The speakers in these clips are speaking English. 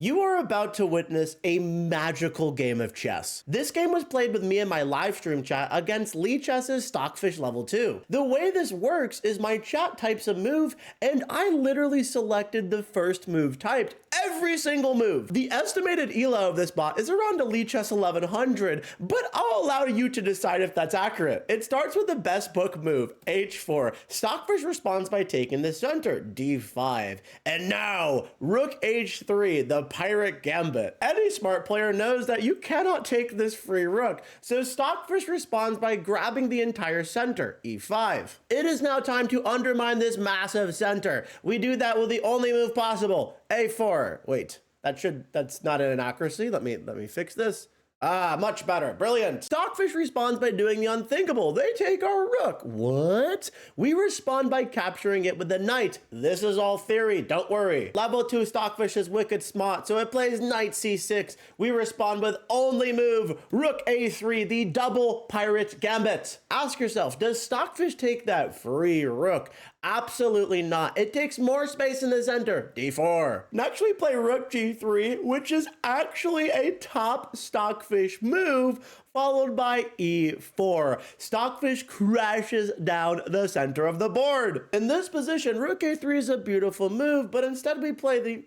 You are about to witness a magical game of chess. This game was played with me in my live stream chat against Lichess's Stockfish level 2. The way this works is my chat types a move and I literally selected the first move typed. Every single move. The estimated elo of this bot is around a Lichess 1100, but I'll allow you to decide if that's accurate. It starts with the best book move, h4. Stockfish responds by taking the center, d5. And now, rook h3, the pirate gambit. Any smart player knows that you cannot take this free rook, so Stockfish responds by grabbing the entire center, e5. It is now time to undermine this massive center. We do that with the only move possible, a4. Wait, that's not an inaccuracy. Let me fix this. Ah, much better. Brilliant. Stockfish responds by doing the unthinkable. They take our rook. What? We respond by capturing it with the knight. This is all theory. Don't worry. Level 2 Stockfish is wicked smart, so it plays knight c6. We respond with only move, rook a3, the double pirate gambit. Ask yourself, does Stockfish take that free rook? Absolutely not. It takes more space in the center, d4. Next we play rook g3, which is actually a top Stockfish move, followed by e4. Stockfish crashes down the center of the board. In this position, rook a3 is a beautiful move, but instead we play the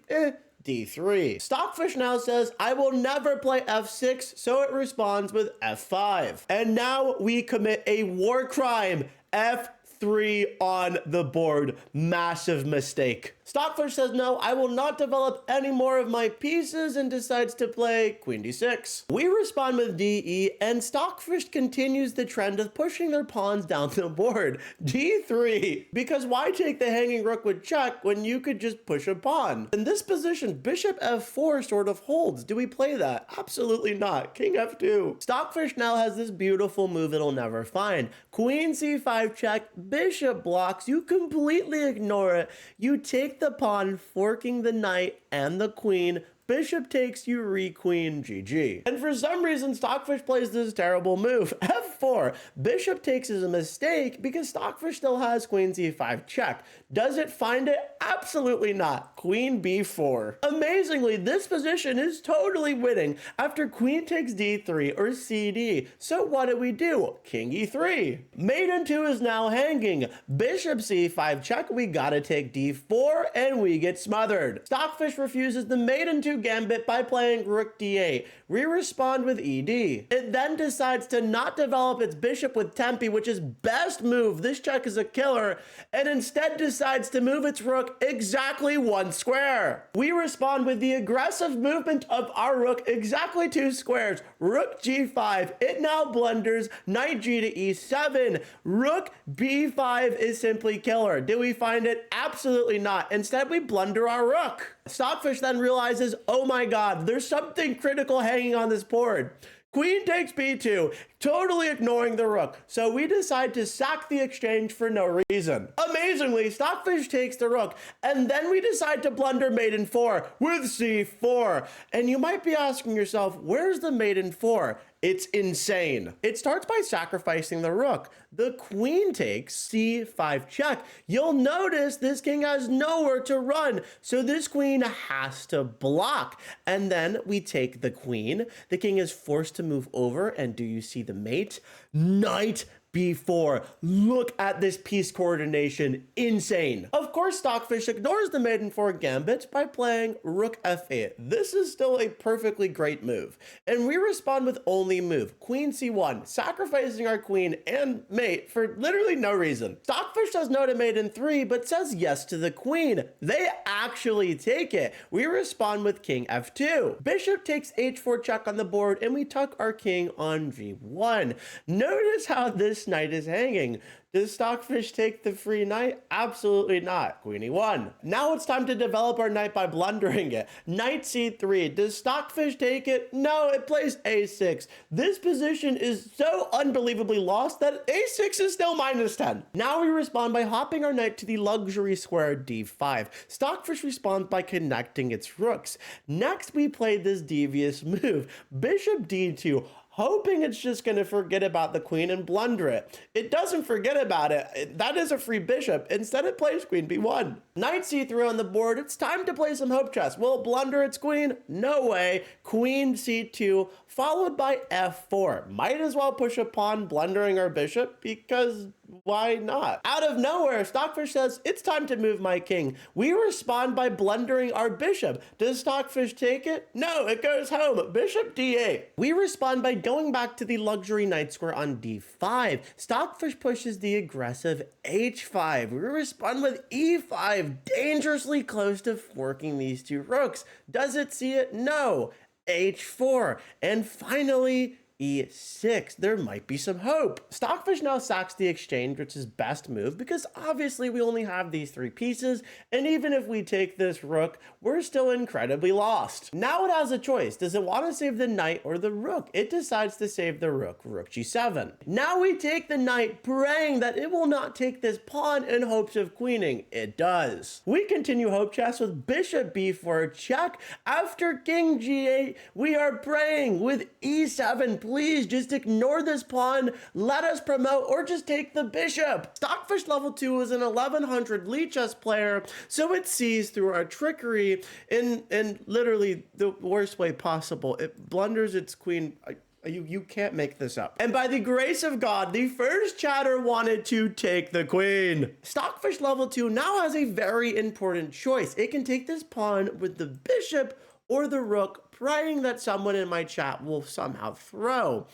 d3. Stockfish now says, I will never play f6, so it responds with f5. And now we commit a war crime, f3 on the board. Massive mistake. Stockfish says, no, I will not develop any more of my pieces and decides to play queen d6. We respond with de, and Stockfish continues the trend of pushing their pawns down the board, d3. Because why take the hanging rook with check when you could just push a pawn? In this position, bishop f4 sort of holds. Do we play that? Absolutely not. King f2. Stockfish now has this beautiful move it'll never find. Queen c5 check, bishop blocks, you completely ignore it. You take the pawn, forking the knight and the queen. Bishop takes, you re-queen, GG. And for some reason, Stockfish plays this terrible move, f4. Bishop takes is a mistake because Stockfish still has queen c5 check. Does it find it? Absolutely not. Queen b4. Amazingly, this position is totally winning after queen takes d3 or cd. So what do? King e3. Mate in 2 is now hanging. Bishop c5 check, we gotta take d4 and we get smothered. Stockfish refuses the mate in 2 gambit by playing rook d8. We respond with ed. It then decides to not develop its bishop with tempi, which is best move. This check is a killer, and instead decides to move its rook exactly 1 square. We respond with the aggressive movement of our rook exactly 2 squares. Rook g5. It now blunders. Knight g to e7. Rook b5 is simply killer. Do we find it? Absolutely not. Instead, we blunder our rook. Stockfish then realizes, oh my god, there's something critical hanging on this board. Queen takes b2, totally ignoring the rook, so we decide to sack the exchange for no reason. Amazingly, Stockfish takes the rook, and then we decide to blunder mate in 4 with c4. And you might be asking yourself, where's the mate in 4? It's insane. It starts by sacrificing the rook. The queen takes c5 check. You'll notice this king has nowhere to run, so this queen has to block. And then we take the queen. The king is forced to move over, and do you see the mate? Knight b4. Look at this piece coordination. Insane. Of course, Stockfish ignores the mate in 4 gambit by playing rook f8. This is still a perfectly great move. And we respond with only move, queen c1, sacrificing our queen and mate for literally no reason. Stockfish says no to mate in 3, but says yes to the queen. They actually take it. We respond with king f2. Bishop takes h4 check on the board, and we tuck our king on g1. Notice how this knight is hanging. Does Stockfish take the free knight? Absolutely not. Queen e1. Now it's time to develop our knight by blundering it. Knight c3. Does Stockfish take it? No, it plays a6. This position is so unbelievably lost that a6 is still -10. Now we respond by hopping our knight to the luxury square d5. Stockfish responds by connecting its rooks. Next, we play this devious move. Bishop d2. hoping it's just going to forget about the queen and blunder it. It doesn't forget about it. That is a free bishop. Instead, it plays queen b1. Knight c3 on the board. It's time to play some hope chess. Will it blunder its queen? No way. Queen c2, followed by f4. Might as well push a pawn, blundering our bishop, because why not? Out of nowhere, Stockfish says, it's time to move my king. We respond by blundering our bishop. Does Stockfish take it? No, it goes home. Bishop d8. We respond by going back to the luxury knight square on d5. Stockfish pushes the aggressive h5. We respond with e5, dangerously close to forking these two rooks. Does it see it? No. h4. And finally, e6. There might be some hope. Stockfish now sacks the exchange, which is best move because obviously we only have these three pieces, and even if we take this rook, we're still incredibly lost. Now it has a choice. Does it want to save the knight or the rook? It decides to save the rook, rook g7. Now we take the knight, praying that it will not take this pawn in hopes of queening. It does. We continue hope chess with bishop b4 check. After king g8, we are praying with e7. Please just ignore this pawn, let us promote, or just take the bishop. Stockfish level 2 is an 1100 lead chess player, so it sees through our trickery in literally the worst way possible. It blunders its queen. You can't make this up. And by the grace of God, the first chatter wanted to take the queen. Stockfish level 2 now has a very important choice. It can take this pawn with the bishop or the rook, praying that someone in my chat will somehow throw.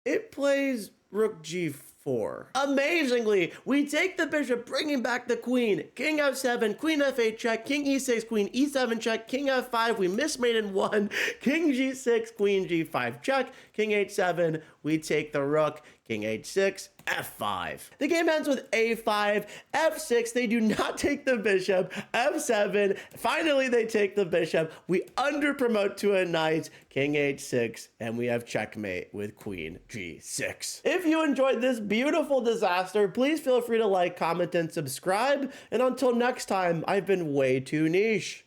It plays rook g4. Amazingly, we take the bishop, bringing back the queen. King f7, queen f8 check, king e6, queen e7 check, king f5, we mismade in one, king g6, queen g5 check, king h7, we take the rook, king h6, f5. The game ends with a5, f6, they do not take the bishop, f7, finally they take the bishop, we under promote to a knight, king h6, and we have checkmate with queen g6. If you enjoyed this beautiful disaster, please feel free to like, comment, and subscribe, and until next time, I've been way too niche.